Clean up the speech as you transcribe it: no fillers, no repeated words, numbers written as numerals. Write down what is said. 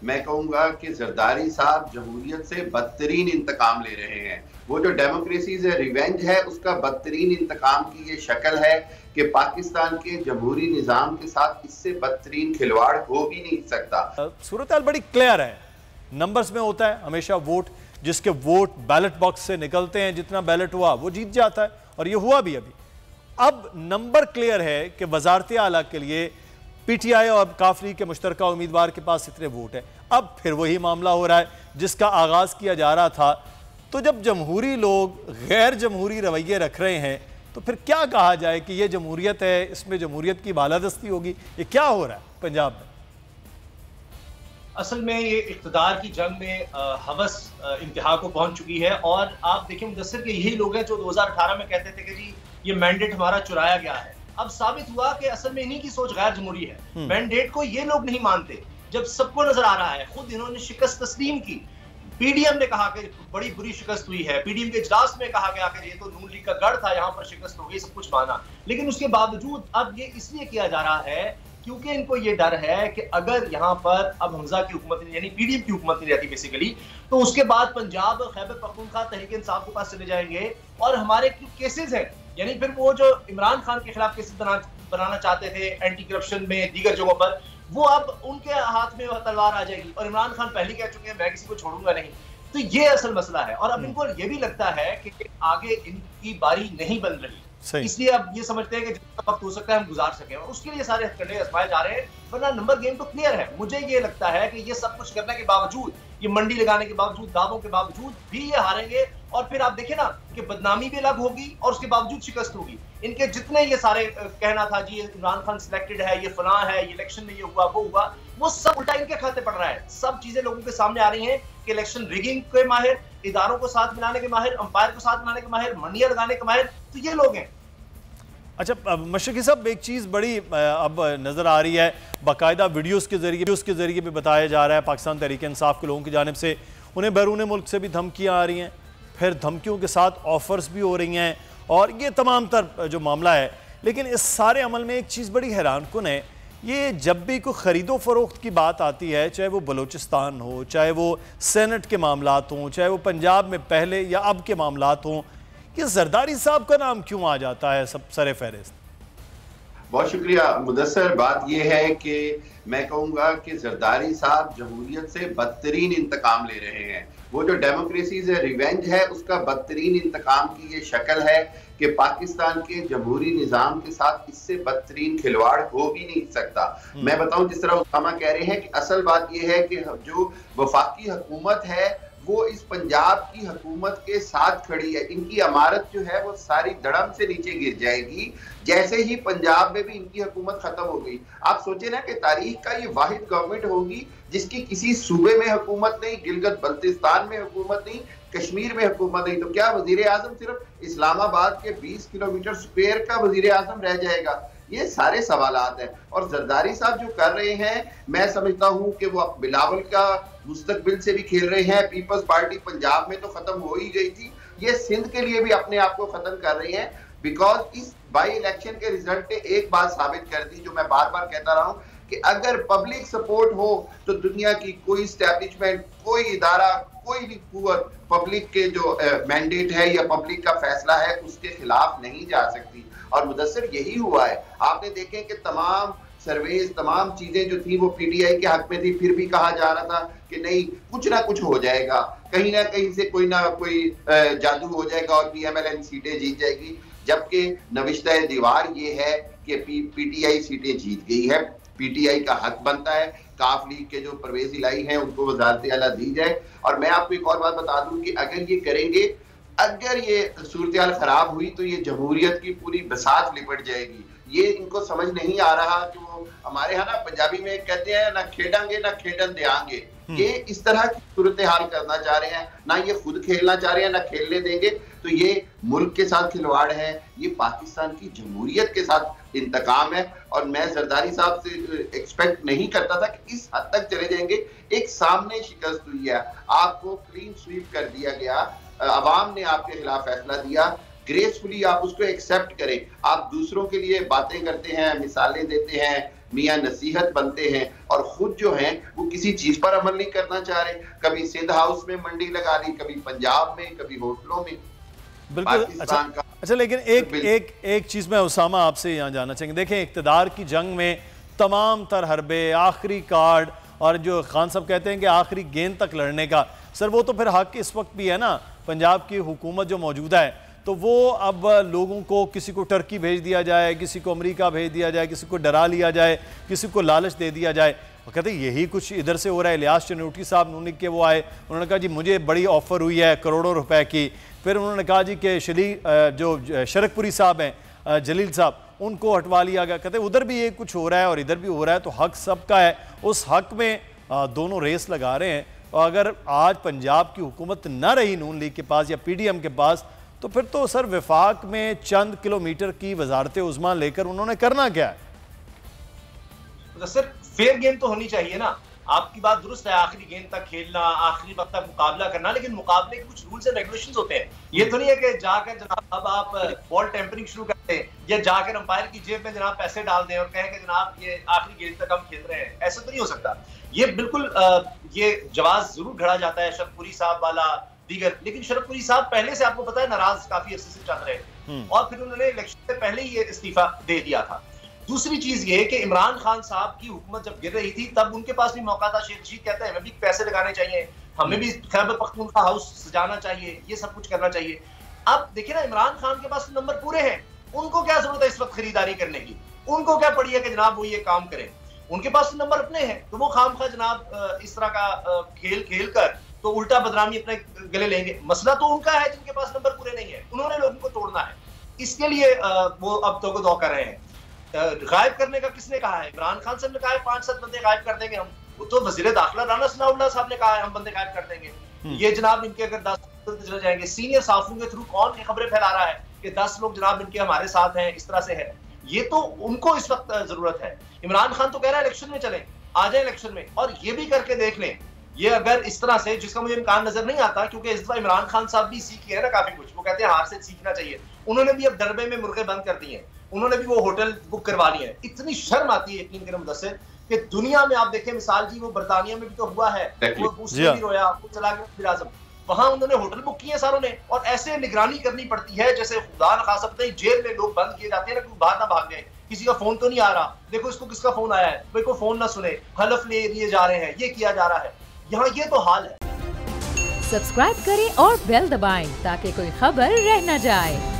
मैं कहूंगा कि जरदारी साहब जमहूरियत से बदतरीन इंतकाम ले रहे हैं। वो जो डेमोक्रेसी से रिवेंज है उसका बदतरीन इंतकाम की ये शक्ल है कि पाकिस्तान के जमहूरी निजाम के साथ इससे बदतरीन खिलवाड़ हो ही नहीं सकता। सूरत हाल बड़ी क्लियर है, नंबर्स में होता है हमेशा वोट, जिसके वोट बैलेट बॉक्स से निकलते हैं, जितना बैलेट हुआ वो जीत जाता है, और ये हुआ भी अभी। अब नंबर क्लियर है कि वजारत आला के लिए पीटीआई और काफ लीग के मुश्तरका उम्मीदवार के पास इतने वोट हैं। अब फिर वही मामला हो रहा है जिसका आगाज किया जा रहा था। तो जब जमहूरी लोग गैर जमहूरी रवैये रख रहे हैं तो फिर क्या कहा जाए कि ये जमहूरियत है, इसमें जमहूरियत की बालादस्ती होगी? ये क्या हो रहा है पंजाब में? असल में ये इक़्तिदार की जंग में हवस इंतहा को पहुंच चुकी है। और आप देखें मुदस्सिर के यही लोग हैं जो 2018 में कहते थे कि जी ये मैंडेट हमारा चुराया गया है। अब साबित हुआ कि असल में इन्हीं की सोच गैर जमहूरी है। मैंडेट को ये लोग नहीं मानते, जब सबको नजर आ रहा है। खुद इन्होंने शिकस्त तस्लीम की। पीडीएम ने कहा कि बड़ी बुरी शिकस्त हुई है, पीडीएम के इजलास में कहा गया कि ये तो नून लीग का गढ़ था, यहाँ पर शिकस्त हो गई, सब कुछ माना। लेकिन उसके बावजूद अब ये इसलिए किया जा रहा है क्योंकि इनको ये डर है कि अगर यहाँ पर अब हमजा की हुकूमत यानी पीडीएम की हुकूमत नहीं रहती बेसिकली, तो उसके बाद पंजाब और खैबर पख्तूनख्वा तहरीक इंसाफ के पास चले जाएंगे और हमारे केसेस हैं, यानी फिर वो जो इमरान खान के खिलाफ केसेस बनाना चाहते थे एंटी करप्शन में दीगर जगहों पर, वो अब उनके हाथ में तलवार आ जाएगी। और इमरान खान पहले कह चुके हैं मैं किसी को छोड़ूंगा नहीं। तो ये असल मसला है। और अब इनको ये भी लगता है कि आगे इनकी बारी नहीं बन रही, इसलिए अब ये समझते हैं कि जितना वक्त हो सकता है हम गुजार सकें, और उसके लिए सारे हथकंडे आजमाए जा रहे हैं। वरना नंबर गेम तो क्लियर है। मुझे ये लगता है कि ये सब कुछ करने के बावजूद, ये मंडी लगाने के बावजूद, दावों के बावजूद भी ये हारेंगे। और फिर आप देखें ना कि बदनामी भी अलग होगी और उसके बावजूद शिकस्त होगी। इनके जितने ये सारे कहना था जी इमरान खान सिलेक्टेड है, ये फलां है, ये इलेक्शन में ये हुआ वो हुआ, वो सब उल्टा इनके खाते पड़ रहा है। सब चीजें लोगों के सामने आ रही हैं कि इलेक्शन रिगिंग के माहिर, इदारों को साथ मिलाने के माहिर, अंपायर को साथ मिलाने के माहिर, मंडियां लगाने के माहिर, तो ये लोग हैं। अच्छा मशरकी साहब, एक चीज़ बड़ी अब नज़र आ रही है, बाकायदा वीडियोज़ के ज़रिए भी बताया जा रहा है पाकिस्तान तहरीक इंसाफ के लोगों की जानिब से उन्हें बैरून मुल्क से भी धमकियाँ आ रही हैं, फिर धमकियों के साथ ऑफ़र्स भी हो रही हैं, और ये तमाम तर जो मामला है। लेकिन इस सारे अमल में एक चीज़ बड़ी हैरानकुन है, ये जब भी कोई ख़रीदो फ़रोख्त की बात आती है, चाहे वो बलूचिस्तान हो, चाहे वो सेनेट के मामलात हों, चाहे वो पंजाब में पहले या अब के मामलात हों, ये जरदारी साहब का नाम क्यों आ जाता है सब सरे फहरिस्त? बहुत शुक्रिया मुदस्सर। बात यह है कि मैं कहूंगा कि जरदारी साहब जमहूरियत से बदतरीन इंतकाम ले रहे हैं। वो जो डेमोक्रेसी से रिवेंज है उसका बदतरीन इंतकाम की ये शक्ल है कि पाकिस्तान के जमहूरी निजाम के साथ इससे बदतरीन खिलवाड़ हो ही नहीं सकता। मैं बताऊं, जिस तरह उसामा कह रहे हैं कि असल बात यह है कि जो वफाकी हुकूमत है वो इस पंजाब की हुकूमत के साथ खड़ी है। इनकी अमारत जो है वो सारी धड़म से नीचे गिर जाएगी जैसे ही पंजाब में भी इनकी हुकूमत खत्म हो गई। आप सोचे ना कि तारीख का ये वाहिद गवर्नमेंट होगी जिसकी किसी सूबे में हुकूमत नहीं, गिलगित बल्तिस्तान में हुकूमत नहीं, कश्मीर में हुकूमत नहीं। तो क्या वजीर आजम सिर्फ इस्लामाबाद के 20 किलोमीटर स्क्वायर का वजीर आजम रह जाएगा? ये सारे सवालात हैं। और जरदारी साहब जो कर रहे हैं, मैं समझता हूं कि वो बिलावल का मुस्तकबिल से भी खेल रहे हैं। पीपल्स पार्टी पंजाब में तो खत्म हो ही गई थी, ये सिंध के लिए भी अपने आप को खत्म कर रहे हैं। बिकॉज इस बाई इलेक्शन के रिजल्ट ने एक बात साबित कर दी जो मैं बार बार कहता रहा हूं कि अगर पब्लिक सपोर्ट हो तो दुनिया की कोई स्टैब्लिशमेंट, कोई इदारा, कोई भी कुव्वत पब्लिक के जो मैंडेट है या पब्लिक का फैसला है उसके खिलाफ नहीं जा सकती। और मुदस्सिर यही हुआ है। आपने देखे कि तमाम सर्वेज, तमाम चीजें जो थी वो पीटीआई के हक में थी, फिर भी कहा जा रहा था कि नहीं कुछ ना कुछ हो जाएगा, कहीं ना कहीं से कोई ना कोई जादू हो जाएगा और पीएमएलएन सीटें जीत जाएगी। जबकि नविश्ता दीवार ये है कि पीटीआई सीटें जीत गई है। पीटीआई का हक बनता है काफ लीग के जो परवेज इलाही हैं उनको वजारत आला दी जाए। और मैं आपको एक और बात बता दूं कि अगर ये करेंगे, अगर ये सूरत खराब हुई तो ये जमहूरियत की पूरी बसात लिपट जाएगी। ये इनको समझ नहीं आ रहा कि वो हमारे यहाँ ना पंजाबी में कहते हैं ना खेडेंगे ना खेडन देंगे। ये इस तरह की सूरत हाल करना चाह रहे हैं, ना ये खुद खेलना चाह रहे हैं ना खेलने देंगे। तो ये मुल्क के साथ खिलवाड़ है, ये पाकिस्तान की जमहूरियत के साथ इंतकाम है। और मैं जरदारी साहब से एक्सपेक्ट नहीं करता था कि इस हद तक चले जाएंगे। एक सामने शिकस्त हुई है, आपको क्लीन स्वीप कर दिया गया, अवाम ने आपके खिलाफ फैसला दिया, ग्रेसफुली आप उसको एक्सेप्ट करें। आप दूसरों के लिए बातें करते हैं, मिसालें देते हैं मियां नसीहत बनते हैं और खुद जो हैं वो किसी चीज पर अमल नहीं करना चाह रहे। कभी सिंध हाउस में मंडी लगा ली, कभी पंजाब में, कभी होटलों में। बिल्कुल। अच्छा लेकिन एक चीज मैं उसामा आपसे यहाँ जानना चाहेंगे। देखें, इक़्तिदार की जंग में तमाम तर हरबे, आखिरी कार्ड, और जो खान साहब कहते हैं कि आखिरी गेंद तक लड़ने का, सर वो तो फिर हक इस वक्त भी है ना। पंजाब की हुकूमत जो मौजूदा है, तो वो अब लोगों को, किसी को टर्की भेज दिया जाए, किसी को अमेरिका भेज दिया जाए, किसी को डरा लिया जाए, किसी को लालच दे दिया जाए। वो कहते हैं यही कुछ इधर से हो रहा है। इलियास चनूटी साहब नूनिक के वो आए, उन्होंने कहा जी मुझे बड़ी ऑफ़र हुई है करोड़ों रुपए की। फिर उन्होंने कहा जी कि जो शरकपुरी साहब हैं, जलील साहब, उनको हटवा लिया गया। कहते उधर भी ये कुछ हो रहा है और इधर भी हो रहा है, तो हक सबका है। उस हक में दोनों रेस लगा रहे हैं। और अगर आज पंजाब की हुकूमत न रही नून लीग के पास या PDM के पास, तो फिर तो सर विफाक में चंद किलोमीटर की वजारत उज़्मा लेकर उन्होंने करना क्या है? तो सर फेयर गेम तो होनी चाहिए ना। आपकी बात दुरुस्त है, आखिरी गेंद तक खेलना, आखिरी वक्त तक मुकाबला करना, लेकिन मुकाबले के कुछ रूल्स एंड रेगुलेशंस होते हैं। ये तो नहीं है कि जाकर जनाब अब आप बॉल टेम्परिंग शुरू कर दें या जाकर अंपायर की जेब में जनाब पैसे डाल दें और कहें कि जनाब ये आखिरी गेंद तक हम खेल रहे हैं। ऐसा तो नहीं हो सकता। ये बिल्कुल ये जवाब जरूर घड़ा जाता है शरकपुरी साहब वाला, दीगर, लेकिन शरकपुरी साहब पहले से आपको पता है नाराज काफी अरसे से चल रहे हैं और फिर उन्होंने इलेक्शन से पहले ही ये इस्तीफा दे दिया था। दूसरी चीज ये कि इमरान खान साहब की हुकूमत जब गिर रही थी तब उनके पास भी मौका था। शेख रशीद कहते हैं हमें भी पैसे लगाने चाहिए, हमें भी खैबर पख्तूनख्वा हाउस सजाना चाहिए, ये सब कुछ करना चाहिए। अब देखिए ना, इमरान खान के पास नंबर पूरे हैं, उनको क्या जरूरत है इस वक्त खरीदारी करने की? उनको क्या पड़ी है कि जनाब वो ये काम करें? उनके पास नंबर अपने हैं, तो वो खामखा जनाब इस तरह का खेल खेल कर तो उल्टा बदनामी अपने गले लेंगे। मसला तो उनका है जिनके पास नंबर पूरे नहीं है, उन्होंने लोगों को तोड़ना है। इसके लिए वो अब तो दो कर रहे हैं। गायब करने का किसने कहा है? इमरान खान साहब ने कहा है 5-7 बंदे गायब कर देंगे हम। वो तो वज़ीर दाखिला राना सनाउल्लाह साहब ने कहा है हम बंदे गायब कर देंगे। ये जनाब इनके अगर 10 चले जाएंगे, सीनियर साफों के थ्रू कौन ये खबरें फैला रहा है कि 10 लोग जनाब इनके हमारे साथ हैं, इस तरह से है। ये तो उनको इस वक्त जरूरत है। इमरान खान तो कह रहा है इलेक्शन में चले, आ जाए इलेक्शन में, और ये भी करके देख लें। ये अगर इस तरह से, जिसका मुझे इम्कान नजर नहीं आता, क्योंकि इस दफा इमरान खान साहब भी सीखे हैं ना काफी कुछ। वो कहते हैं हार से सीखना चाहिए। उन्होंने भी अब डरबे में मुर्गे बंद कर दिए हैं, उन्होंने भी वो होटल बुक करवा लिए हैं। इतनी शर्म आती है यकीन करें मुदस्सिर कि दुनिया में आप देखें मिसाल जी, वो बर्तानिया में भी तो हुआ है, वो उसने भी रोया, वो चला गया वज़ीर आज़म, वहां उन्होंने होटल बुक किए सारों ने। और ऐसे निगरानी करनी पड़ती है जैसे खुदा न खासा पता, जेल में लोग बंद किए जाते हैं ना, बाहर ना भाग जाए। किसी का फोन तो नहीं आ रहा, देखो इसको किसका फोन आया है, भाई को फोन ना सुने, हलफ ले लिए जा रहे हैं, ये किया जा रहा है। यहाँ ये तो हाल है। सब्सक्राइब करें और बेल दबाएं ताकि कोई खबर रह न जाए।